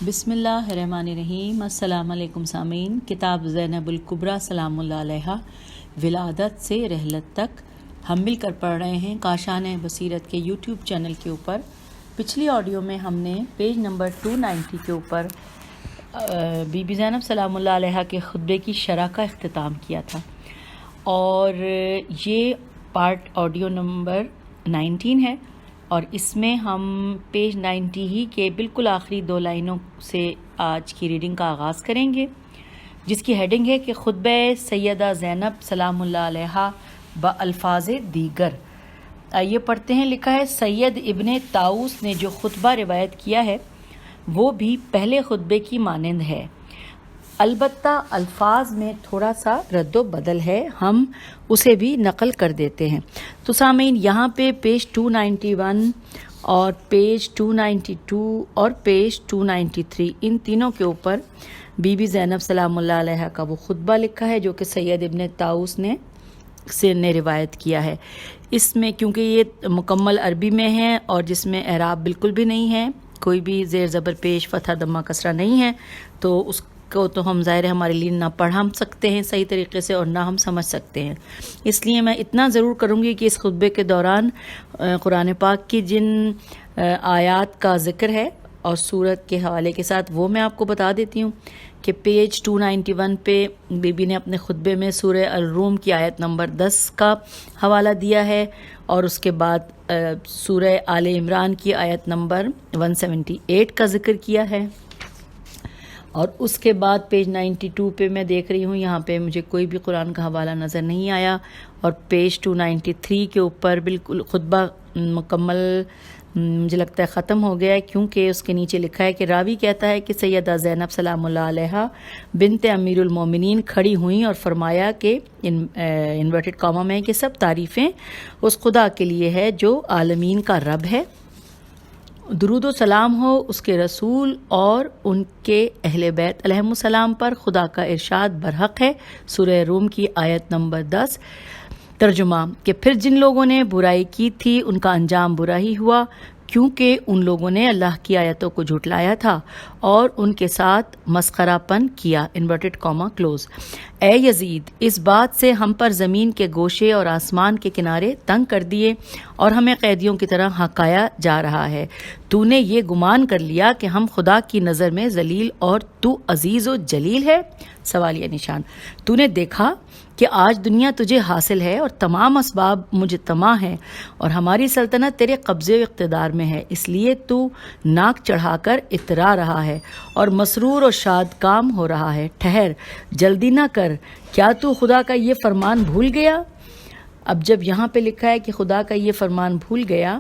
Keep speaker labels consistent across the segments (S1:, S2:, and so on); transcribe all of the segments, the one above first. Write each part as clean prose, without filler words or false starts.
S1: بسم اللہ الرحمن الرحیم۔ السلام علیکم سامعین، کتاب زینب الکبریٰ سلام اللہ علیہا ولادت سے رحلت تک ہم مل کر پڑھ رہے ہیں کاشان بصیرت کے یوٹیوب چینل کے اوپر۔ پچھلی آڈیو میں ہم نے پیج نمبر 290 کے اوپر بی بی زینب سلام اللہ علیہا کے خطبے کی شرح کا اختتام کیا تھا، اور یہ پارٹ آڈیو نمبر 19 ہے، اور اس میں ہم پیج 90 ہی کے بالکل آخری 2 لائنوں سے آج کی ریڈنگ کا آغاز کریں گے، جس کی ہیڈنگ ہے کہ خطبہ سیدہ زینب سلام اللہ علیہا بالفاظ دیگر۔ آئیے پڑھتے ہیں۔ لکھا ہے، سید ابن طاؤس نے جو خطبہ روایت کیا ہے وہ بھی پہلے خطبے کی مانند ہے، البتہ الفاظ میں تھوڑا سا رد و بدل ہے، ہم اسے بھی نقل کر دیتے ہیں۔ تو سامعین، یہاں پہ پیج 291 اور پیج 292 اور پیج 293 ان تینوں کے اوپر بی بی زینب سلام اللہ علیہا کا وہ خطبہ لکھا ہے جو کہ سید ابن طاؤس نے روایت کیا ہے۔ اس میں کیونکہ یہ مکمل عربی میں ہے اور جس میں اعراب بالکل بھی نہیں ہے، کوئی بھی زیر زبر پیش فتح دمہ کسرہ نہیں ہے، تو اس کو تو ہم ظاہر ہمارے لیے نہ پڑھ ہم سکتے ہیں صحیح طریقے سے اور نہ ہم سمجھ سکتے ہیں۔ اس لیے میں اتنا ضرور کروں گی کہ اس خطبے کے دوران قرآن پاک کی جن آیات کا ذکر ہے اور سورت کے حوالے کے ساتھ وہ میں آپ کو بتا دیتی ہوں کہ پیج 291 پہ بی بی نے اپنے خطبے میں سورہ الروم کی آیت نمبر 10 کا حوالہ دیا ہے، اور اس کے بعد سورہ آل عمران کی آیت نمبر 178 کا ذکر کیا ہے، اور اس کے بعد پیج 92 پہ میں دیکھ رہی ہوں یہاں پہ مجھے کوئی بھی قرآن کا حوالہ نظر نہیں آیا، اور پیج 293 کے اوپر بالکل خطبہ مکمل مجھے لگتا ہے ختم ہو گیا ہے، کیونکہ اس کے نیچے لکھا ہے کہ راوی کہتا ہے کہ سیدہ زینب سلام اللہ علیہا بنت امیر المومنین کھڑی ہوئیں اور فرمایا کہ انورٹڈ کاما میں کہ سب تعریفیں اس خدا کے لیے ہے جو عالمین کا رب ہے، درود و سلام ہو اس کے رسول اور ان کے اہل بیت علیہم السلام پر، خدا کا ارشاد برحق ہے، سورہ روم کی آیت نمبر 10۔ ترجمہ کہ پھر جن لوگوں نے برائی کی تھی ان کا انجام برا ہی ہوا، کیونکہ ان لوگوں نے اللہ کی آیتوں کو جھٹلایا تھا اور ان کے ساتھ مسخرہ پن کیا، انورٹڈ کاما کلوز۔ اے یزید، اس بات سے ہم پر زمین کے گوشے اور آسمان کے کنارے تنگ کر دیے اور ہمیں قیدیوں کی طرح ہکایا جا رہا ہے۔ تو نے یہ گمان کر لیا کہ ہم خدا کی نظر میں ذلیل اور تو عزیز و جلیل ہے؟ سوالیہ نشان۔ تو نے دیکھا کہ آج دنیا تجھے حاصل ہے اور تمام اسباب مجھے طمع ہیں، اور ہماری سلطنت تیرے قبضے و اقتدار میں ہے، اس لیے تو ناک چڑھا کر اترا رہا ہے اور مسرور و شاد کام ہو رہا ہے۔ ٹھہر، جلدی نہ کر، کیا تو خدا کا یہ فرمان بھول گیا؟ اب جب یہاں پہ لکھا ہے کہ خدا کا یہ فرمان بھول گیا،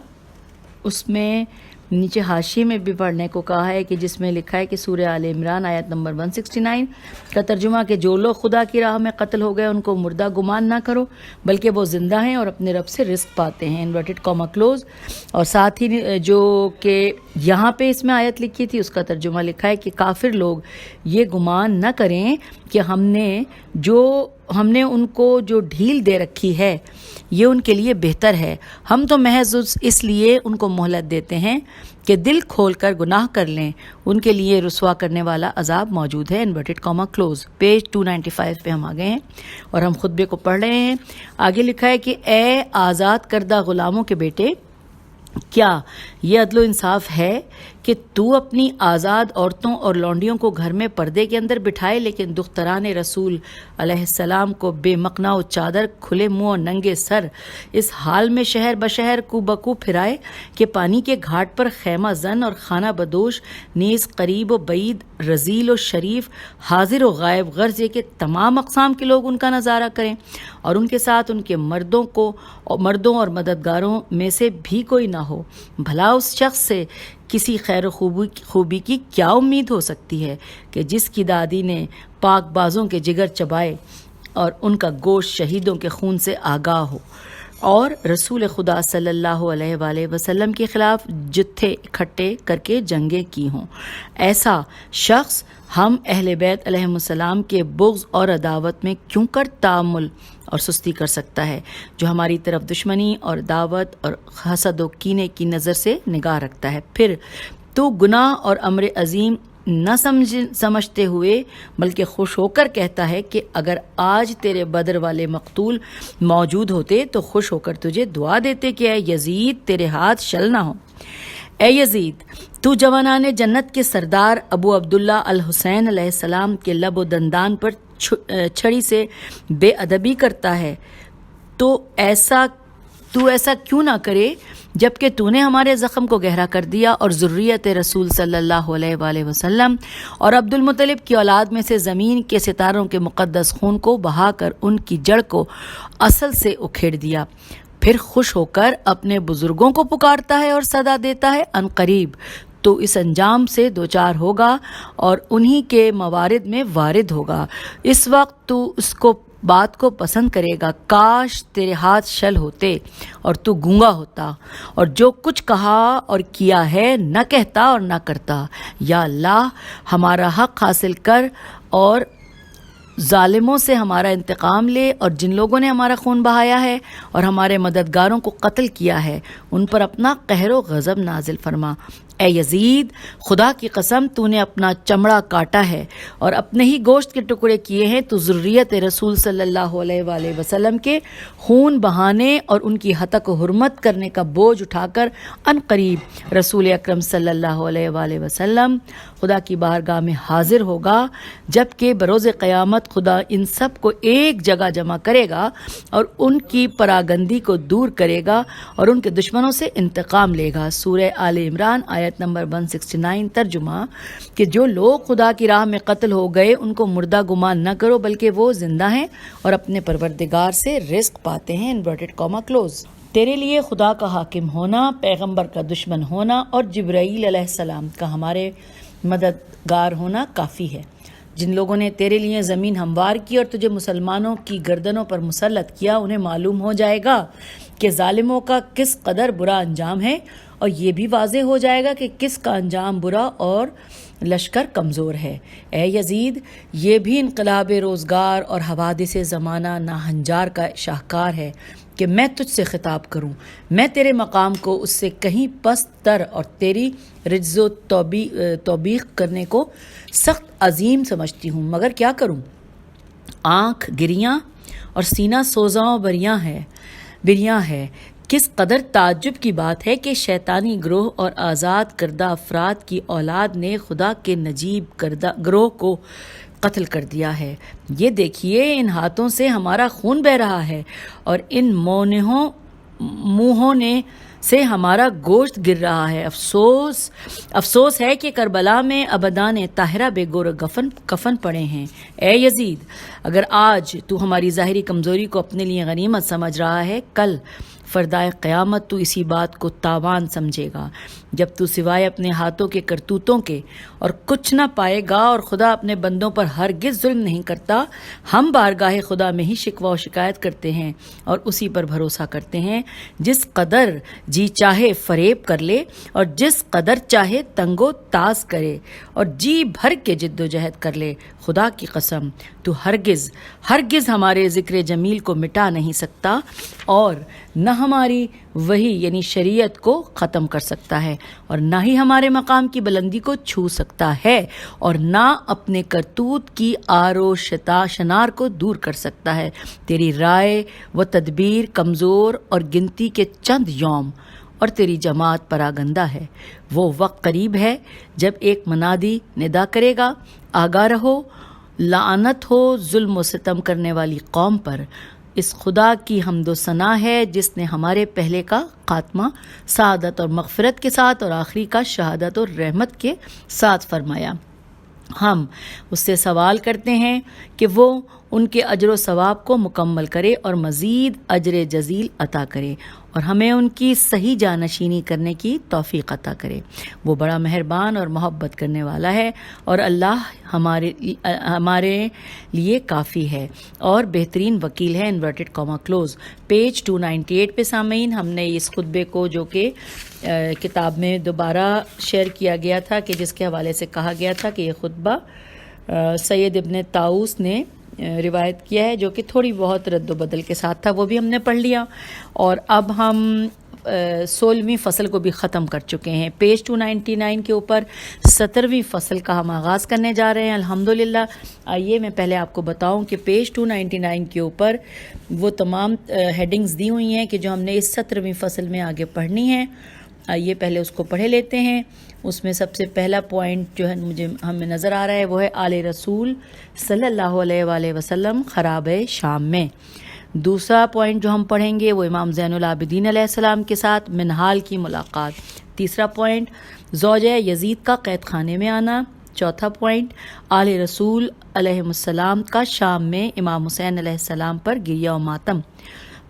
S1: اس میں نیچے حاشیے میں بھی پڑھنے کو کہا ہے کہ جس میں لکھا ہے کہ سورہ آل عمران آیت نمبر 169 کا ترجمہ کہ جو لوگ خدا کی راہ میں قتل ہو گئے ان کو مردہ گمان نہ کرو، بلکہ وہ زندہ ہیں اور اپنے رب سے رزق پاتے ہیں، انورٹڈ کاما کلوز۔ اور ساتھ ہی جو کہ یہاں پہ اس میں آیت لکھی تھی اس کا ترجمہ لکھا ہے کہ کافر لوگ یہ گمان نہ کریں کہ ہم نے ان کو جو ڈھیل دے رکھی ہے یہ ان کے لیے بہتر ہے، ہم تو محض اس لیے ان کو مہلت دیتے ہیں کہ دل کھول کر گناہ کر لیں، ان کے لیے رسوا کرنے والا عذاب موجود ہے، انورٹڈ کاما کلوز۔ پیج 295 پہ ہم آ گئے ہیں اور ہم خطبے کو پڑھ رہے ہیں۔ آگے لکھا ہے کہ اے آزاد کردہ غلاموں کے بیٹے، کیا یہ عدل و انصاف ہے کہ تو اپنی آزاد عورتوں اور لونڈیوں کو گھر میں پردے کے اندر بٹھائے، لیکن دختران رسول علیہ السلام کو بے مقنا و چادر، کھلے منہ اور ننگے سر اس حال میں شہر بشہر کو بکو پھرائے کہ پانی کے گھاٹ پر خیمہ زن اور خانہ بدوش نیز قریب و بعید، رذیل و شریف، حاضر و غائب، غرض یہ کہ تمام اقسام کے لوگ ان کا نظارہ کریں اور ان کے ساتھ ان کے مردوں اور مددگاروں میں سے بھی کوئی نہ ہو؟ بھلا اس شخص سے کسی خیر و خوبی کی کیا امید ہو سکتی ہے کہ جس کی دادی نے پاک بازوں کے جگر چبائے اور ان کا گوشت شہیدوں کے خون سے آگاہ ہو، اور رسول خدا صلی اللہ علیہ وآلہ وسلم کے خلاف جتھے اکٹھے کر کے جنگیں کی ہوں؟ ایسا شخص ہم اہل بیت علیہم السلام کے بغض اور عداوت میں کیوں کر تعامل اور سستی کر سکتا ہے، جو ہماری طرف دشمنی اور دعوت اور حسد و کینے کی نظر سے نگاہ رکھتا ہے؟ پھر تو گناہ اور امر عظیم نہ سمجھتے ہوئے بلکہ خوش ہو کر کہتا ہے کہ اگر آج تیرے بدر والے مقتول موجود ہوتے تو خوش ہو کر تجھے دعا دیتے کہ اے یزید تیرے ہاتھ شل نہ ہو۔ اے یزید، تو جوانان جنت کے سردار ابو عبداللہ الحسین علیہ السلام کے لب و دندان پر چھڑی سے بے ادبی کرتا ہے، تو ایسا کیوں نہ کرے جبکہ تو نے ہمارے زخم کو گہرا کر دیا اور ذریت رسول صلی اللہ علیہ وآلہ وسلم اور عبد المطلب کی اولاد میں سے زمین کے ستاروں کے مقدس خون کو بہا کر ان کی جڑ کو اصل سے اکھیڑ دیا۔ پھر خوش ہو کر اپنے بزرگوں کو پکارتا ہے اور صدا دیتا ہے ان قریب تو اس انجام سے دوچار ہوگا اور انہی کے موارد میں وارد ہوگا۔ اس وقت تو اس کو بات کو پسند کرے گا، کاش تیرے ہاتھ شل ہوتے اور تو گونگا ہوتا اور جو کچھ کہا اور کیا ہے نہ کہتا اور نہ کرتا۔ یا اللہ ہمارا حق حاصل کر اور ظالموں سے ہمارا انتقام لے، اور جن لوگوں نے ہمارا خون بہایا ہے اور ہمارے مددگاروں کو قتل کیا ہے ان پر اپنا قہر و غضب نازل فرما۔ اے یزید، خدا کی قسم تو نے اپنا چمڑا کاٹا ہے اور اپنے ہی گوشت کے ٹکڑے کیے ہیں، تو ذریت رسول صلی اللہ علیہ وآلہ وسلم کے خون بہانے اور ان کی ہتک و حرمت کرنے کا بوجھ اٹھا کر ان قریب رسول اکرم صلی اللہ علیہ وآلہ وسلم خدا کی بارگاہ میں حاضر ہوگا، جبکہ بروز قیامت خدا ان سب کو ایک جگہ جمع کرے گا اور ان کی پراگندی کو دور کرے گا اور ان کے دشمنوں سے انتقام لے گا۔ سورہ آل عمران آیت نمبر 169 ترجمہ کہ جو لوگ خدا کی راہ میں قتل ہو گئے ان کو مردہ گمان نہ کرو، بلکہ وہ زندہ ہیں اور اپنے پروردگار سے رزق پاتے ہیں۔ Inverted comma close. تیرے لیے خدا کا حاکم ہونا، پیغمبر کا دشمن ہونا اور جبرائیل علیہ السلام کا ہمارے مددگار ہونا کافی ہے۔ جن لوگوں نے تیرے لیے زمین ہموار کی اور تجھے مسلمانوں کی گردنوں پر مسلط کیا، انہیں معلوم ہو جائے گا کہ ظالموں کا کس قدر برا انجام ہے، اور یہ بھی واضح ہو جائے گا کہ کس کا انجام برا اور لشکر کمزور ہے۔ اے یزید، یہ بھی انقلاب روزگار اور حوادث زمانہ ناہنجار کا شاہکار ہے کہ میں تجھ سے خطاب کروں۔ میں تیرے مقام کو اس سے کہیں پست تر اور تیری رجز و توبیخ کرنے کو سخت عظیم سمجھتی ہوں، مگر کیا کروں؟ آنکھ گریاں اور سینہ سوزاں بریاں ہے۔ کس قدر تعجب کی بات ہے کہ شیطانی گروہ اور آزاد کردہ افراد کی اولاد نے خدا کے نجیب کردہ گروہ کو قتل کر دیا ہے۔ یہ دیکھیے ان ہاتھوں سے ہمارا خون بہہ رہا ہے اور ان منہوں نے سے ہمارا گوشت گر رہا ہے۔ افسوس ہے کہ کربلا میں ابدان طاہرہ بے گور کفن پڑے ہیں۔ اے یزید، اگر آج تو ہماری ظاہری کمزوری کو اپنے لیے غنیمت سمجھ رہا ہے، کل فردائے قیامت تو اسی بات کو تاوان سمجھے گا، جب تو سوائے اپنے ہاتھوں کے کرتوتوں کے اور کچھ نہ پائے گا، اور خدا اپنے بندوں پر ہرگز ظلم نہیں کرتا۔ ہم بارگاہ خدا میں ہی شکوہ و شکایت کرتے ہیں اور اسی پر بھروسہ کرتے ہیں، جس قدر جی چاہے فریب کر لے اور جس قدر چاہے تنگ و تاز کرے اور جی بھر کے جد و جہد کر لے۔ خدا کی قسم تو ہرگز ہمارے ذکر جمیل کو مٹا نہیں سکتا اور نہ ہماری وحی یعنی شریعت کو ختم کر سکتا ہے، اور نہ ہی ہمارے مقام کی بلندی کو چھو سکتا ہے، اور نہ اپنے کرتوت کی آر و شنار کو دور کر سکتا ہے۔ تیری رائے و تدبیر کمزور اور گنتی کے چند یوم اور تیری جماعت پراگندہ ہے۔ وہ وقت قریب ہے جب ایک منادی ندا کرے گا، آگاہ رہو، لعنت ہو ظلم و ستم کرنے والی قوم پر۔ اس خدا کی حمد و ثنا ہے جس نے ہمارے پہلے کا خاتمہ سعادت اور مغفرت کے ساتھ اور آخری کا شہادت اور رحمت کے ساتھ فرمایا۔ ہم اس سے سوال کرتے ہیں کہ وہ ان کے اجر و ثواب کو مکمل کرے اور مزید اجر جزیل عطا کرے اور ہمیں ان کی صحیح جانشینی کرنے کی توفیق عطا کرے۔ وہ بڑا مہربان اور محبت کرنے والا ہے، اور اللہ ہمارے لیے کافی ہے اور بہترین وکیل ہے۔ Inverted comma close. پیج 298 پہ سامعین، ہم نے اس خطبے کو جو کہ کتاب میں دوبارہ شیئر کیا گیا تھا، کہ جس کے حوالے سے کہا گیا تھا کہ یہ خطبہ سید ابن طاؤس نے روایت کیا ہے، جو کہ تھوڑی بہت رد و بدل کے ساتھ تھا، وہ بھی ہم نے پڑھ لیا۔ اور اب ہم 16ویں فصل کو بھی ختم کر چکے ہیں۔ پیج 299 کے اوپر 17ویں فصل کا ہم آغاز کرنے جا رہے ہیں الحمدللہ۔ آئیے میں پہلے آپ کو بتاؤں کہ پیج 299 کے اوپر وہ تمام ہیڈنگز دی ہوئی ہیں کہ جو ہم نے اس 17ویں فصل میں آگے پڑھنی ہیں۔ آئیے پہلے اس کو پڑھے لیتے ہیں۔ اس میں سب سے پہلا پوائنٹ جو ہے ہمیں نظر آ رہا ہے وہ ہے آل رسول صلی اللہ علیہ وآلہ وسلم خراب شام میں۔ دوسرا پوائنٹ جو ہم پڑھیں گے وہ امام زین العابدین علیہ السلام کے ساتھ منہال کی ملاقات۔ تیسرا پوائنٹ زوجہ یزید کا قید خانے میں آنا۔ چوتھا پوائنٹ آل رسول علیہ السلام کا شام میں امام حسین علیہ السلام پر گریہ و ماتم۔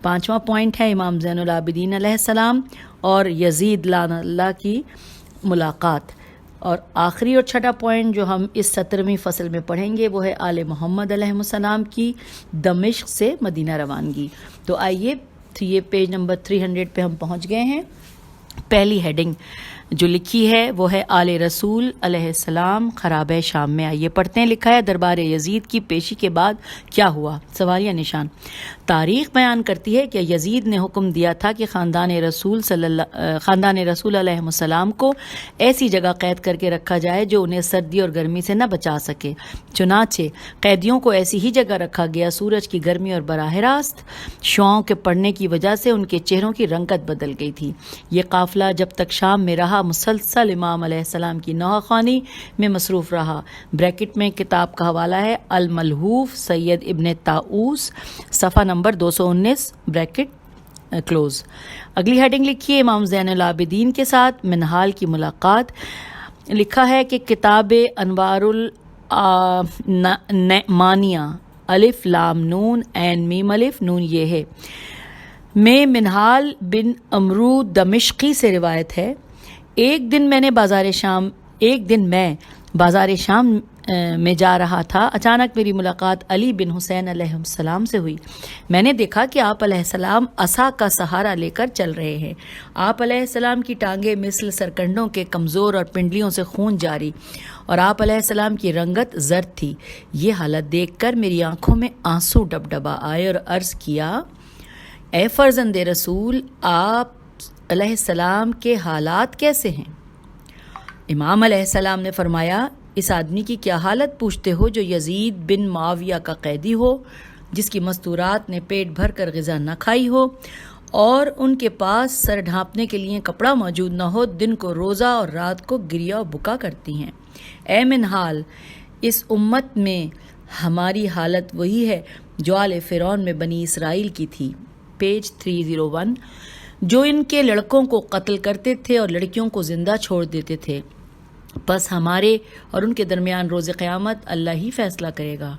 S1: پانچواں پوائنٹ ہے امام زین العابدین علیہ السلام اور یزید لعن اللہ کی ملاقات۔ اور آخری اور چھٹا پوائنٹ جو ہم اس 17ویں فصل میں پڑھیں گے وہ ہے آل محمد علیہ السلام کی دمشق سے مدینہ روانگی۔ تو آئیے یہ پیج نمبر 300 پہ ہم پہنچ گئے ہیں۔ پہلی ہیڈنگ جو لکھی ہے وہ ہے آل رسول علیہ السلام خراب شام میں۔ آئیے پڑھتے ہیں۔ لکھا ہے دربار یزید کی پیشی کے بعد کیا ہوا؟ سوالیہ نشان۔ تاریخ بیان کرتی ہے کہ یزید نے حکم دیا تھا کہ خاندان رسول علیہ السلام کو ایسی جگہ قید کر کے رکھا جائے جو انہیں سردی اور گرمی سے نہ بچا سکے۔ چنانچہ قیدیوں کو ایسی ہی جگہ رکھا گیا۔ سورج کی گرمی اور براہ راست شعاعوں کے پڑنے کی وجہ سے ان کے چہروں کی رنگت بدل گئی تھی۔ یہ قافلہ جب تک شام میں رہا مسلسل امام علیہ السلام کی نوحہ خوانی میں مصروف رہا۔ بریکٹ میں کتاب کا حوالہ ہے الملحوف سید ابن طاؤس، صفحہ نمبر 219 بریکٹ کلوز۔ اگلی ہیڈنگ لکھی ہے امام زین العابدین کے ساتھ منہال کی ملاقات۔ لکھا ہے کہ کتاب انوار المانیہ الف لام نون عین میم الف نون یہ ہے میں منہال بن امرو دمشقی سے روایت ہے ایک دن میں بازار شام میں جا رہا تھا، اچانک میری ملاقات علی بن حسین علیہ السلام سے ہوئی۔ میں نے دیکھا کہ آپ علیہ السلام عصا کا سہارا لے کر چل رہے ہیں۔ آپ علیہ السلام کی ٹانگیں مثل سرکنڈوں کے کمزور اور پنڈلیوں سے خون جاری، اور آپ علیہ السلام کی رنگت زرد تھی۔ یہ حالت دیکھ کر میری آنکھوں میں آنسو ڈبڈبا آئے اور عرض کیا، اے فرزند رسول، آپ علیہ السلام کے حالات کیسے ہیں؟ امام علیہ السلام نے فرمایا، اس آدمی کی کیا حالت پوچھتے ہو جو یزید بن معاویہ کا قیدی ہو، جس کی مستورات نے پیٹ بھر کر غذا نہ کھائی ہو اور ان کے پاس سر ڈھانپنے کے لیے کپڑا موجود نہ ہو، دن کو روزہ اور رات کو گریہ و بکا کرتی ہیں۔ اے منہال، اس امت میں ہماری حالت وہی ہے جو آل فرعون میں بنی اسرائیل کی تھی۔ پیج 301۔ جو ان کے لڑکوں کو قتل کرتے تھے اور لڑکیوں کو زندہ چھوڑ دیتے تھے، بس ہمارے اور ان کے درمیان روز قیامت اللہ ہی فیصلہ کرے گا۔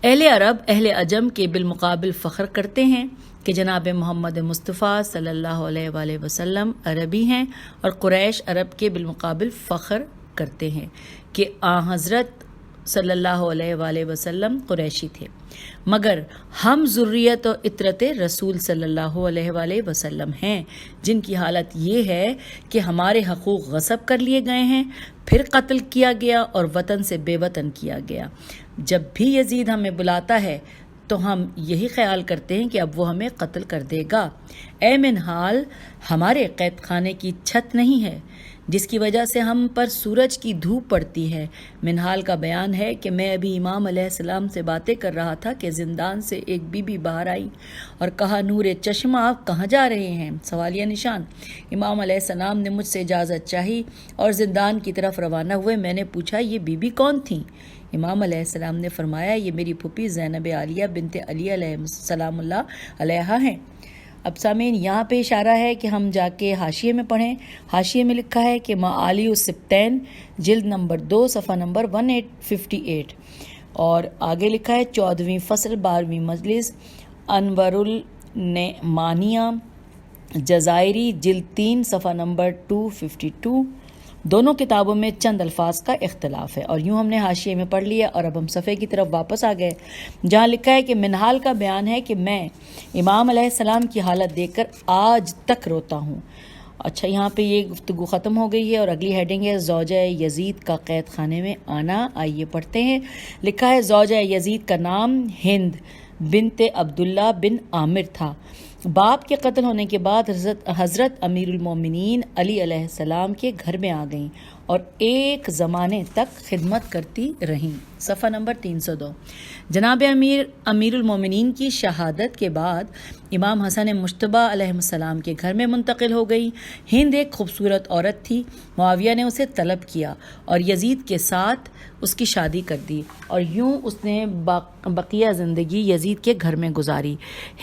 S1: اہل عرب اہل عجم کے بالمقابل فخر کرتے ہیں کہ جناب محمد مصطفیٰ صلی اللہ علیہ وآلہ وسلم عربی ہیں، اور قریش عرب کے بالمقابل فخر کرتے ہیں کہ حضرت صلی اللہ علیہ وآلہ وسلم قریشی تھے، مگر ہم ذریت و اطرت رسول صلی اللہ علیہ وآلہ وسلم ہیں، جن کی حالت یہ ہے کہ ہمارے حقوق غصب کر لیے گئے ہیں، پھر قتل کیا گیا اور وطن سے بے وطن کیا گیا۔ جب بھی یزید ہمیں بلاتا ہے تو ہم یہی خیال کرتے ہیں کہ اب وہ ہمیں قتل کر دے گا۔ اے منہال، ہمارے قید خانے کی چھت نہیں ہے جس کی وجہ سے ہم پر سورج کی دھوپ پڑتی ہے۔ منہال کا بیان ہے کہ میں ابھی امام علیہ السلام سے باتیں کر رہا تھا کہ زندان سے ایک بی بی باہر آئی اور کہا، نور چشمہ، آپ کہاں جا رہے ہیں؟ سوالیہ نشان۔ امام علیہ السلام نے مجھ سے اجازت چاہی اور زندان کی طرف روانہ ہوئے۔ میں نے پوچھا، یہ بی بی کون تھیں؟ امام علیہ السلام نے فرمایا، یہ میری پھوپھی زینب عالیہ بنت علی علیہ السلام اللہ علیہا ہیں۔ اب سامعین، یہاں پہ اشارہ ہے کہ ہم جا کے حاشیے میں پڑھیں۔ حاشیے میں لکھا ہے کہ معالی السبتین جلد نمبر 2 صفحہ نمبر 158، اور آگے لکھا ہے 14ویں فصل 12ویں مجلس انور النعمانیہ جزائری جلد 3 صفحہ نمبر 252۔ دونوں کتابوں میں چند الفاظ کا اختلاف ہے، اور یوں ہم نے حاشیے میں پڑھ لیا، اور اب ہم صفحے کی طرف واپس آ گئے جہاں لکھا ہے کہ منہال کا بیان ہے کہ میں امام علیہ السلام کی حالت دیکھ کر آج تک روتا ہوں۔ اچھا، یہاں پہ یہ گفتگو ختم ہو گئی ہے، اور اگلی ہیڈنگ ہے زوجہ یزید کا قید خانے میں آنا۔ آئیے پڑھتے ہیں۔ لکھا ہے، زوجہ یزید کا نام ہند بنت عبداللہ بن عامر تھا۔ باپ کے قتل ہونے کے بعد حضرت امیر المومنین علی علیہ السلام کے گھر میں آ گئیں اور ایک زمانے تک خدمت کرتی رہیں۔ صفحہ نمبر 302۔ جناب امیر المومنین کی شہادت کے بعد امام حسن مجتبیٰ علیہ السلام کے گھر میں منتقل ہو گئی۔ ہند ایک خوبصورت عورت تھی۔ معاویہ نے اسے طلب کیا اور یزید کے ساتھ اس کی شادی کر دی اور یوں اس نے بقیہ زندگی یزید کے گھر میں گزاری۔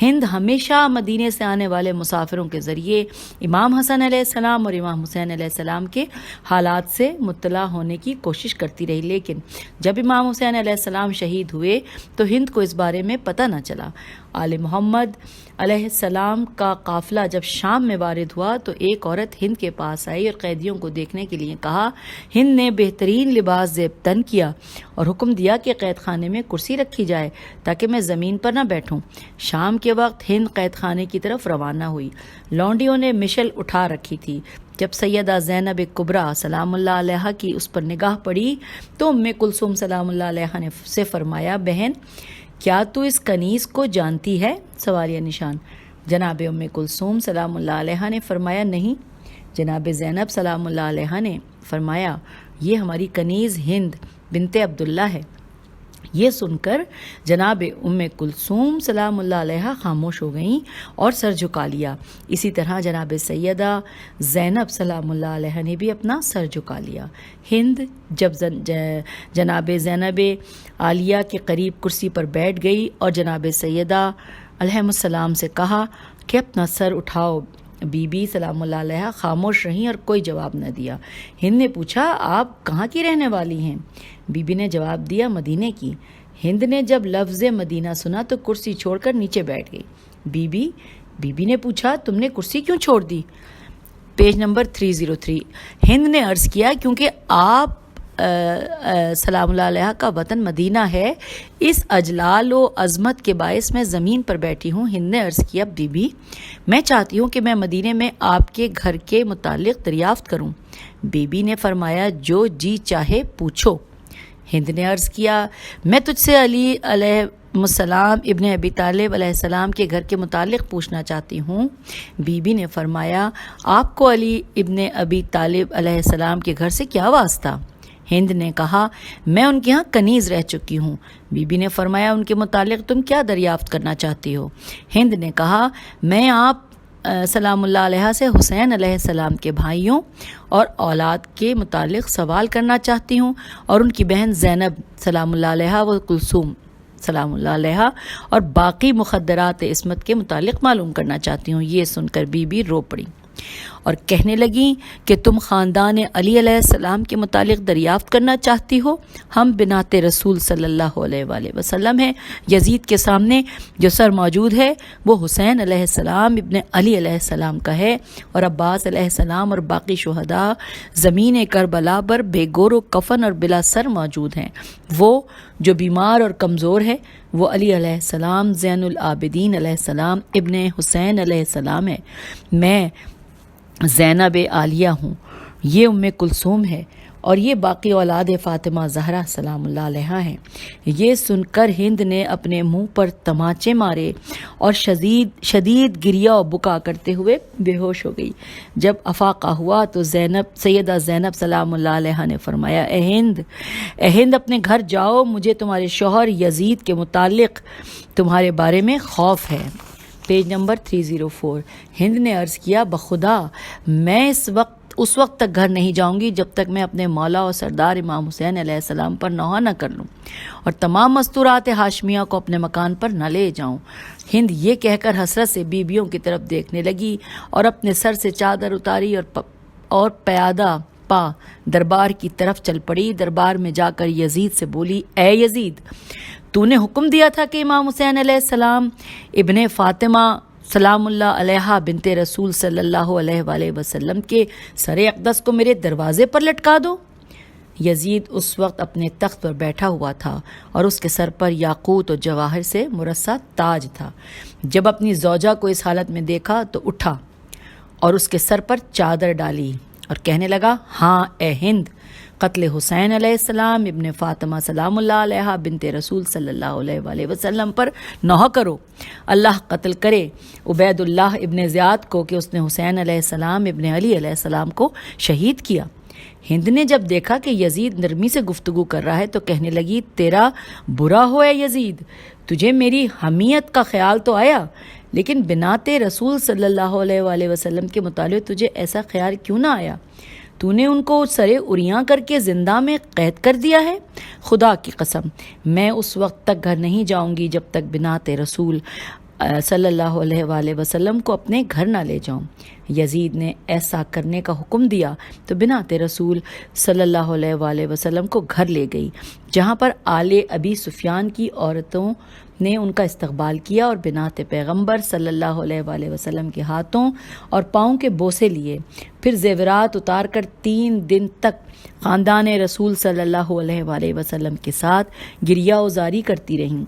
S1: ہند ہمیشہ مدینے سے آنے والے مسافروں کے ذریعے امام حسن علیہ السلام اور امام حسین علیہ السلام کے حالات سے مطلع ہونے کی کوشش کرتی رہی، لیکن جب امام حسین علیہ السلام شہید ہوئے تو ہند کو اس بارے میں پتہ نہ چلا۔ آل محمد علیہ السلام کا قافلہ جب شام میں وارد ہوا تو ایک عورت ہند کے پاس آئی اور قیدیوں کو دیکھنے کے لیے کہا۔ ہند نے بہترین لباس زیب تن کیا اور حکم دیا کہ قید خانے میں کرسی رکھی جائے تاکہ میں زمین پر نہ بیٹھوں۔ شام کے وقت ہند قید خانے کی طرف روانہ ہوئی۔ لونڈیوں نے مشل اٹھا رکھی تھی۔ جب سیدہ زینب کبریٰ سلام اللہ علیہا کی اس پر نگاہ پڑی تو ام کلثوم سلام اللہ علیہا نے سے فرمایا، بہن کیا تو اس کنیز کو جانتی ہے؟ سوالیہ نشان۔ جناب ام کلثوم سلام اللہ علیہا نے فرمایا، نہیں۔ جناب زینب سلام اللہ علیہا نے فرمایا، یہ ہماری کنیز ہند بنت عبداللہ ہے۔ یہ سن کر جناب ام کلثوم سلام اللہ علیہا خاموش ہو گئیں اور سر جھکا لیا۔ اسی طرح جناب سیدہ زینب سلام اللہ علیہا نے بھی اپنا سر جھکا لیا۔ ہند جب جناب زینب عالیہ کے قریب کرسی پر بیٹھ گئی اور جناب سیدہ علیہ السلام سے کہا کہ اپنا سر اٹھاؤ، بی بی سلام اللہ علیہا خاموش رہیں اور کوئی جواب نہ دیا۔ ہند نے پوچھا، آپ کہاں کی رہنے والی ہیں؟ بی بی نے جواب دیا، مدینے کی۔ ہند نے جب لفظ مدینہ سنا تو کرسی چھوڑ کر نیچے بیٹھ گئی۔ بی بی نے پوچھا، تم نے کرسی کیوں چھوڑ دی؟ Page number 303۔ ہند نے عرض کیا، کیونکہ آپ سلام اللہ علیہ کا وطن مدینہ ہے، اس اجلال و عظمت کے باعث میں زمین پر بیٹھی ہوں۔ ہند نے عرض کیا، بی بی میں چاہتی ہوں کہ میں مدینے میں آپ کے گھر کے متعلق دریافت کروں۔ بی بی نے فرمایا، جو جی چاہے پوچھو۔ ہند نے عرض کیا، میں تجھ سے علی علیہ السلام ابن ابی طالب علیہ السلام کے گھر کے متعلق پوچھنا چاہتی ہوں۔ بی بی نے فرمایا، آپ کو علی ابن ابی طالب علیہ السلام کے گھر سے کیا واسطہ؟ ہند نے کہا، میں ان کے ہاں کنیز رہ چکی ہوں۔ بی بی نے فرمایا، ان کے متعلق تم کیا دریافت کرنا چاہتی ہو؟ ہند نے کہا، میں آپ سلام اللہ علیہ سے حسین علیہ السلام کے بھائیوں اور اولاد کے متعلق سوال کرنا چاہتی ہوں اور ان کی بہن زینب سلام اللہ علیہ و کلثوم سلام اللہ علیہ اور باقی مخدرات عصمت کے متعلق معلوم کرنا چاہتی ہوں۔ یہ سن کر بی بی رو پڑی اور کہنے لگیں کہ تم خاندان علی علیہ السلام کے متعلق دریافت کرنا چاہتی ہو؟ ہم بنات رسول صلی اللہ علیہ وآلہ وسلم ہیں۔ یزید کے سامنے جو سر موجود ہے وہ حسین علیہ السلام ابن علی علیہ السلام کا ہے، اور عباس علیہ السلام اور باقی شہداء زمین کربلا پر بے گور و کفن اور بلا سر موجود ہیں۔ وہ جو بیمار اور کمزور ہے وہ علی علیہ السلام زین العابدین علیہ السلام ابن حسین علیہ السلام ہے۔ میں زینب عالیہ ہوں، یہ ام کلثوم ہے اور یہ باقی اولاد فاطمہ زہرا سلام اللہ علیہا ہیں۔ یہ سن کر ہند نے اپنے منہ پر تماچے مارے اور شدید گریہ و بکا کرتے ہوئے بے ہوش ہو گئی۔ جب افاقہ ہوا تو سیدہ زینب سلام اللہ علیہا نے فرمایا، اے ہند اپنے گھر جاؤ، مجھے تمہارے شوہر یزید کے متعلق تمہارے بارے میں خوف ہے۔ Page number 304۔ ہند نے عرض کیا، بخدا میں اس وقت تک گھر نہیں جاؤں گی جب تک میں اپنے مولا اور سردار امام حسین علیہ السلام پر نوحہ نہ کر لوں اور تمام مستورات ہاشمیہ کو اپنے مکان پر نہ لے جاؤں۔ ہند یہ کہہ کر حسرت سے بیویوں کی طرف دیکھنے لگی اور اپنے سر سے چادر اتاری اور پیادہ پا دربار کی طرف چل پڑی۔ دربار میں جا کر یزید سے بولی، اے یزید، تو نے حکم دیا تھا کہ امام حسین علیہ السلام ابن فاطمہ سلام اللہ علیہ بنت رسول صلی اللہ علیہ وآلہ وسلم کے سر اقدس کو میرے دروازے پر لٹکا دو۔ یزید اس وقت اپنے تخت پر بیٹھا ہوا تھا اور اس کے سر پر یاقوت اور جواہر سے مرصع تاج تھا۔ جب اپنی زوجہ کو اس حالت میں دیکھا تو اٹھا اور اس کے سر پر چادر ڈالی اور کہنے لگا، ہاں اے ہند، قتل حسین علیہ السلام ابن فاطمہ سلام اللہ علیہ بنت رسول صلی اللہ علیہ وآلہ وسلم پر نوحہ کرو۔ اللہ قتل کرے عبید اللہ ابن زیاد کو کہ اس نے حسین علیہ السلام ابن علی علیہ السلام کو شہید کیا۔ ہند نے جب دیکھا کہ یزید نرمی سے گفتگو کر رہا ہے تو کہنے لگی، تیرا برا ہو ہے یزید، تجھے میری حمیت کا خیال تو آیا، لیکن بنات رسول صلی اللہ علیہ وآلہ وسلم کے متعلق تجھے ایسا خیال کیوں نہ آیا؟ تو نے ان کو سرے اریاں کر کے زندہ میں قید کر دیا ہے۔ خدا کی قسم میں اس وقت تک گھر نہیں جاؤں گی جب تک بنات رسول صلی اللہ علیہ وآلہ وسلم کو اپنے گھر نہ لے جاؤں۔ یزید نے ایسا کرنے کا حکم دیا تو بنات رسول صلی اللہ علیہ وآلہ وسلم کو گھر لے گئی، جہاں پر آل ابی سفیان کی عورتوں نے ان کا استقبال کیا اور بنات پیغمبر صلی اللہ علیہ وآلہ وسلم کے ہاتھوں اور پاؤں کے بوسے لیے، پھر زیورات اتار کر 3 دن تک خاندان رسول صلی اللہ علیہ وآلہ وسلم کے ساتھ گریہ وزاری کرتی رہیں۔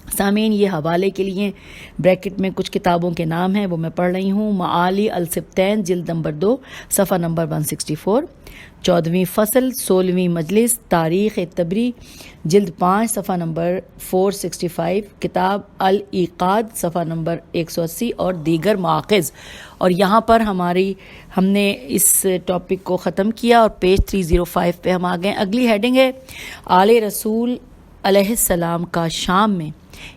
S1: سامعین، یہ حوالے کے لیے بریکٹ میں کچھ کتابوں کے نام ہیں، وہ میں پڑھ رہی ہوں۔ معالی السبتین جلد نمبر 2 صفحہ نمبر 164، 14ویں فصل 16ویں مجلس تاریخ تبری جلد 5 صفحہ نمبر 465، کتاب الایقاد صفحہ نمبر 180 اور دیگر مآخذ۔ اور یہاں پر ہم نے اس ٹاپک کو ختم کیا اور پیج 305 پہ ہم آ گئے۔ اگلی ہیڈنگ ہے آل رسول علیہ السلام کا شام میں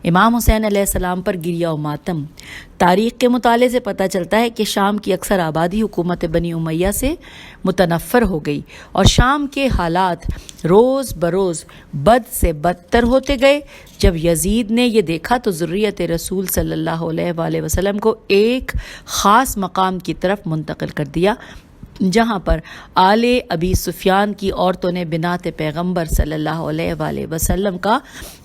S1: امام حسین علیہ السلام پر گریہ و ماتم۔ تاریخ کے مطالعے سے پتہ چلتا ہے کہ شام کی اکثر آبادی حکومت بنی امیہ سے متنفر ہو گئی اور شام کے حالات روز بروز بد سے بدتر ہوتے گئے۔ جب یزید نے یہ دیکھا تو ذریت رسول صلی اللہ علیہ وآلہ وسلم کو ایک خاص مقام کی طرف منتقل کر دیا، جہاں پر آل ابی سفیان کی عورتوں نے بنات پیغمبر صلی اللہ علیہ وآلہ وسلم کا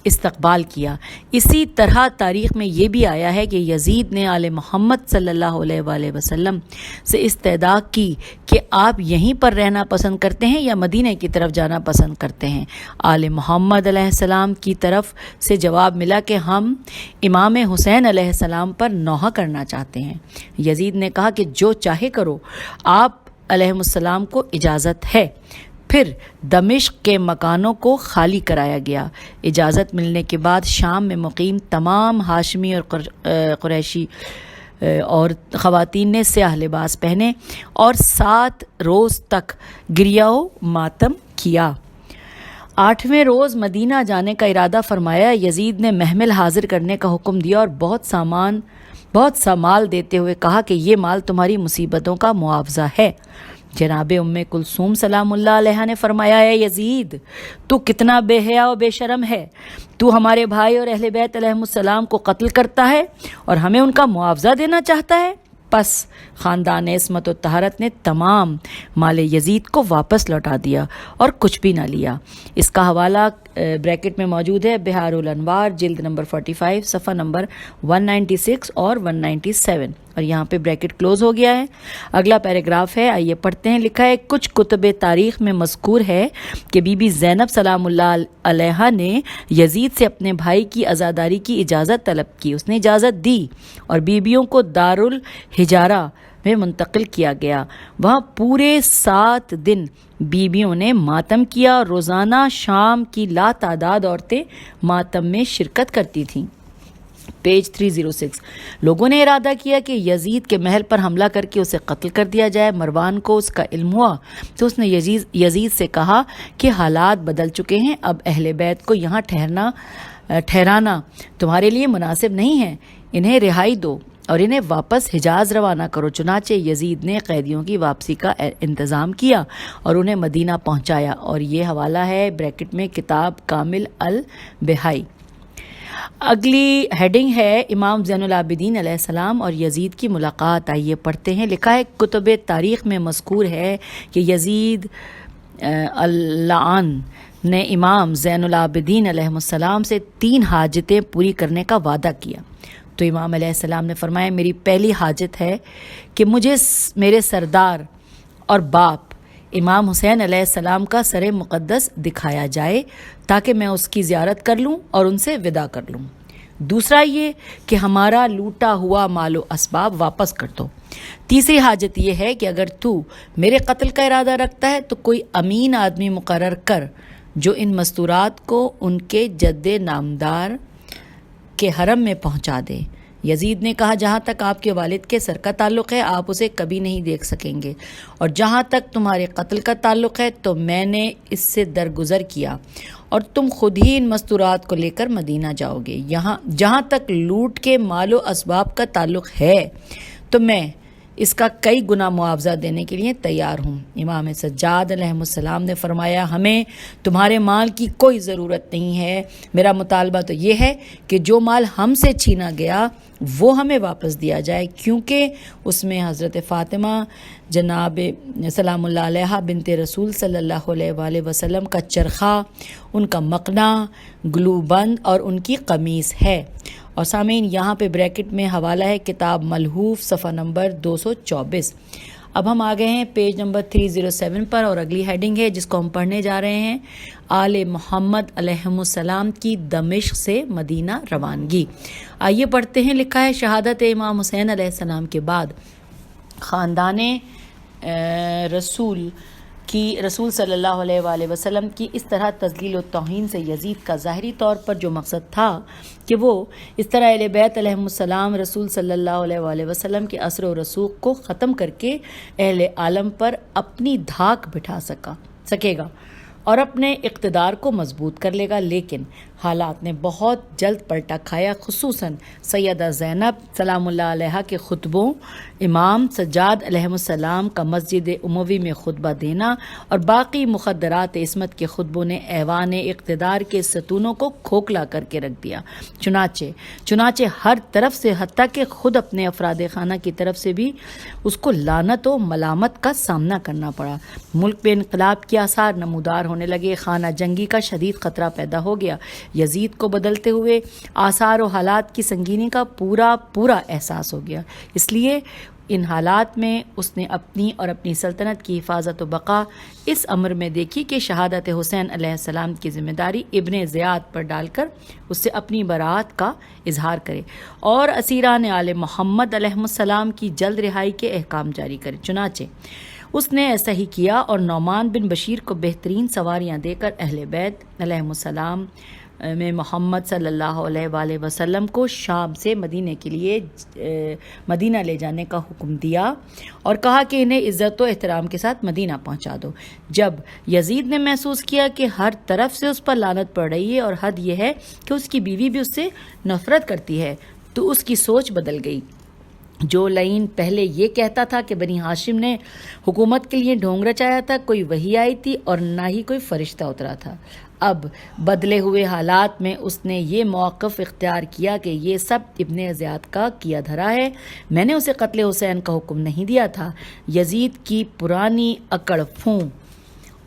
S1: استقبال کیا۔ اسی طرح تاریخ میں یہ بھی آیا ہے کہ یزید نے آل محمد صلی اللہ علیہ وآلہ وسلم سے استدعا کی کہ آپ یہیں پر رہنا پسند کرتے ہیں یا مدینہ کی طرف جانا پسند کرتے ہیں۔ آل محمد علیہ السلام کی طرف سے جواب ملا کہ ہم امام حسین علیہ السلام پر نوحہ کرنا چاہتے ہیں۔ یزید نے کہا کہ جو چاہے کرو، آپ علیہ السلام کو اجازت ہے۔ پھر دمشق کے مکانوں کو خالی کرایا گیا۔ اجازت ملنے کے بعد شام میں مقیم تمام ہاشمی اور قریشی اور خواتین نے سیاہ لباس پہنے اور 7 روز تک گریہ و ماتم کیا۔ 8ویں روز مدینہ جانے کا ارادہ فرمایا۔ یزید نے محمل حاضر کرنے کا حکم دیا اور بہت سا مال دیتے ہوئے کہا کہ یہ مال تمہاری مصیبتوں کا معاوضہ ہے۔ جناب ام کلثوم سلام اللہ علیہ نے فرمایا، اے یزید، تو کتنا بے حیا و بے شرم ہے، تو ہمارے بھائی اور اہل بیت علیہ السلام کو قتل کرتا ہے اور ہمیں ان کا معاوضہ دینا چاہتا ہے۔ پس خاندان عصمت و طہارت نے تمام مال یزید کو واپس لوٹا دیا اور کچھ بھی نہ لیا۔ اس کا حوالہ بریکٹ میں موجود ہے، بہار الانوار جلد نمبر 45 صفحہ نمبر 196 اور 197، اور یہاں پہ بریکٹ کلوز ہو گیا ہے۔ اگلا پیراگراف ہے، آئیے پڑھتے ہیں۔ لکھا ہے، کچھ کتب تاریخ میں مذکور ہے کہ بی بی زینب سلام اللہ علیہ نے یزید سے اپنے بھائی کی عزاداری کی اجازت طلب کی۔ اس نے اجازت دی اور بیبیوں کو دارالحجارہ میں منتقل کیا گیا۔ وہاں پورے 7 دن بیبیوں نے ماتم کیا اور روزانہ شام کی لاتعداد عورتیں ماتم میں شرکت کرتی تھیں۔ پیج 306، لوگوں نے ارادہ کیا کہ یزید کے محل پر حملہ کر کے اسے قتل کر دیا جائے۔ مروان کو اس کا علم ہوا تو اس نے یزید سے کہا کہ حالات بدل چکے ہیں، اب اہل بیت کو یہاں ٹھہرانا تمہارے لیے مناسب نہیں ہے، انہیں رہائی دو اور انہیں واپس حجاز روانہ کرو۔ چنانچہ یزید نے قیدیوں کی واپسی کا انتظام کیا اور انہیں مدینہ پہنچایا، اور یہ حوالہ ہے بریکٹ میں کتاب کامل البہائی۔ اگلی ہیڈنگ ہے امام زین العابدین علیہ السلام اور یزید کی ملاقات۔ آئیے پڑھتے ہیں۔ لکھا ہے، کتب تاریخ میں مذکور ہے کہ یزید اللعان نے امام زین العابدین علیہ السلام سے 3 حاجتیں پوری کرنے کا وعدہ کیا۔ تو امام علیہ السلام نے فرمایا، میری پہلی حاجت ہے کہ مجھے میرے سردار اور باپ امام حسین علیہ السلام کا سر مقدس دکھایا جائے تاکہ میں اس کی زیارت کر لوں اور ان سے وداع کر لوں۔ دوسرا یہ کہ ہمارا لوٹا ہوا مال و اسباب واپس کر دو۔ تیسری حاجت یہ ہے کہ اگر تو میرے قتل کا ارادہ رکھتا ہے تو کوئی امین آدمی مقرر کر جو ان مستورات کو ان کے جد نامدار کے حرم میں پہنچا دے۔ یزید نے کہا جہاں تک آپ کے والد کے سر کا تعلق ہے آپ اسے کبھی نہیں دیکھ سکیں گے، اور جہاں تک تمہارے قتل کا تعلق ہے تو میں نے اس سے درگزر کیا اور تم خود ہی ان مستورات کو لے کر مدینہ جاؤ گے۔ جہاں تک لوٹ کے مال و اسباب کا تعلق ہے تو میں اس کا کئی گنا معاوضہ دینے کے لیے تیار ہوں۔ امام سجاد علیہ السلام نے فرمایا ہمیں تمہارے مال کی کوئی ضرورت نہیں ہے، میرا مطالبہ تو یہ ہے کہ جو مال ہم سے چھینا گیا وہ ہمیں واپس دیا جائے، کیونکہ اس میں حضرت فاطمہ جناب سلام اللہ علیہ بنت رسول صلی اللہ علیہ وآلہ وسلم کا چرخہ، ان کا مقنا، گلو بند اور ان کی قمیص ہے۔ اور سامعین یہاں پہ بریکٹ میں حوالہ ہے کتاب ملحوف صفحہ نمبر 224۔ اب ہم آ گئے ہیں پیج نمبر 307 پر، اور اگلی ہیڈنگ ہے جس کو ہم پڑھنے جا رہے ہیں آل محمد علیہ السلام کی دمشق سے مدینہ روانگی۔ آئیے پڑھتے ہیں۔ لکھا ہے شہادت امام حسین علیہ السلام کے بعد خاندان رسول صلی اللہ علیہ وآلہ وسلم کی اس طرح تذلیل و توہین سے یزید کا ظاہری طور پر جو مقصد تھا کہ وہ اس طرح اہل بیت علیہ السلام رسول صلی اللہ علیہ وآلہ وسلم کے اثر و رسوخ کو ختم کر کے اہل عالم پر اپنی دھاک بٹھا سکے گا اور اپنے اقتدار کو مضبوط کر لے گا، لیکن حالات نے بہت جلد پلٹا کھایا، خصوصاً سیدہ زینب سلام اللہ علیہ کے خطبوں، امام سجاد علیہ السلام کا مسجد اموی میں خطبہ دینا اور باقی مخدرات عصمت کے خطبوں نے ایوان اقتدار کے ستونوں کو کھوکھلا کر کے رکھ دیا۔ چنانچہ ہر طرف سے، حتیٰ کہ خود اپنے افراد خانہ کی طرف سے بھی اس کو لعنت و ملامت کا سامنا کرنا پڑا۔ ملک پہ انقلاب کے آثار نمودار ہونے لگے، خانہ جنگی کا شدید خطرہ پیدا ہو گیا۔ یزید کو بدلتے ہوئے آثار و حالات کی سنگینی کا پورا احساس ہو گیا، اس لیے ان حالات میں اس نے اپنی سلطنت کی حفاظت و بقا اس امر میں دیکھی کہ شہادت حسین علیہ السلام کی ذمہ داری ابن زیاد پر ڈال کر اس سے اپنی براءت کا اظہار کرے اور اسیران آل محمد علیہ السلام کی جلد رہائی کے احکام جاری کرے۔ چنانچہ اس نے ایسا ہی کیا اور نعمان بن بشیر کو بہترین سواریاں دے کر اہل بیت علیہ السلام میں محمد صلی اللہ علیہ وآلہ وسلم کو شام سے مدینہ لے جانے کا حکم دیا اور کہا کہ انہیں عزت و احترام کے ساتھ مدینہ پہنچا دو۔ جب یزید نے محسوس کیا کہ ہر طرف سے اس پر لعنت پڑ رہی ہے اور حد یہ ہے کہ اس کی بیوی بھی اس سے نفرت کرتی ہے تو اس کی سوچ بدل گئی۔ جو لعین پہلے یہ کہتا تھا کہ بنی ہاشم نے حکومت کے لیے ڈھونگ رچایا تھا، کوئی وحی آئی تھی اور نہ ہی کوئی فرشتہ اترا تھا، اب بدلے ہوئے حالات میں اس نے یہ موقف اختیار کیا کہ یہ سب ابن زیاد کا کیا دھرا ہے، میں نے اسے قتل حسین کا حکم نہیں دیا تھا۔ یزید کی پرانی اکڑ پھوں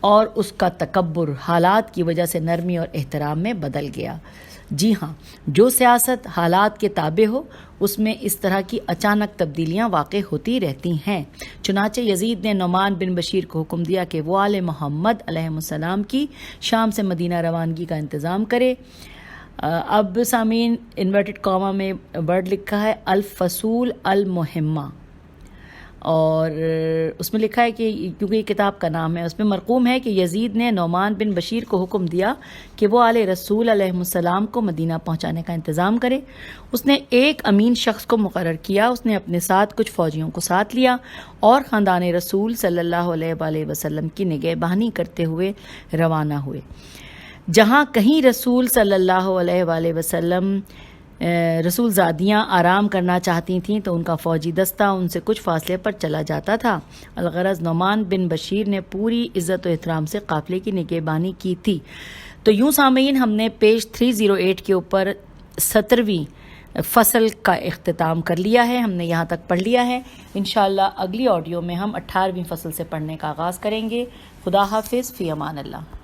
S1: اور اس کا تکبر حالات کی وجہ سے نرمی اور احترام میں بدل گیا۔ جی ہاں، جو سیاست حالات کے تابع ہو اس میں اس طرح کی اچانک تبدیلیاں واقع ہوتی رہتی ہیں۔ چنانچہ یزید نے نعمان بن بشیر کو حکم دیا کہ وہ آل محمد علیہ السلام کی شام سے مدینہ روانگی کا انتظام کرے۔ اب سامعین انورٹڈ کاما میں ورڈ لکھا ہے الفصول المہمہ، اور اس میں لکھا ہے کہ کیونکہ یہ کتاب کا نام ہے، اس میں مرقوم ہے کہ یزید نے نعمان بن بشیر کو حکم دیا کہ وہ آل رسول علیہ السلام کو مدینہ پہنچانے کا انتظام کرے۔ اس نے ایک امین شخص کو مقرر کیا، اس نے اپنے ساتھ کچھ فوجیوں کو ساتھ لیا اور خاندان رسول صلی اللہ علیہ وآلہ وسلم کی نگہبانی کرتے ہوئے روانہ ہوئے۔ جہاں کہیں رسول صلی اللہ علیہ وآلہ وسلم رسول زادیاں آرام کرنا چاہتی تھیں تو ان کا فوجی دستہ ان سے کچھ فاصلے پر چلا جاتا تھا۔ الغرض نعمان بن بشیر نے پوری عزت و احترام سے قافلے کی نگہبانی کی تھی۔ تو یوں سامعین ہم نے پیج 308 کے اوپر 17ویں فصل کا اختتام کر لیا ہے، ہم نے یہاں تک پڑھ لیا ہے۔ انشاءاللہ اگلی آڈیو میں ہم 18ویں فصل سے پڑھنے کا آغاز کریں گے۔ خدا حافظ، فی امان اللہ۔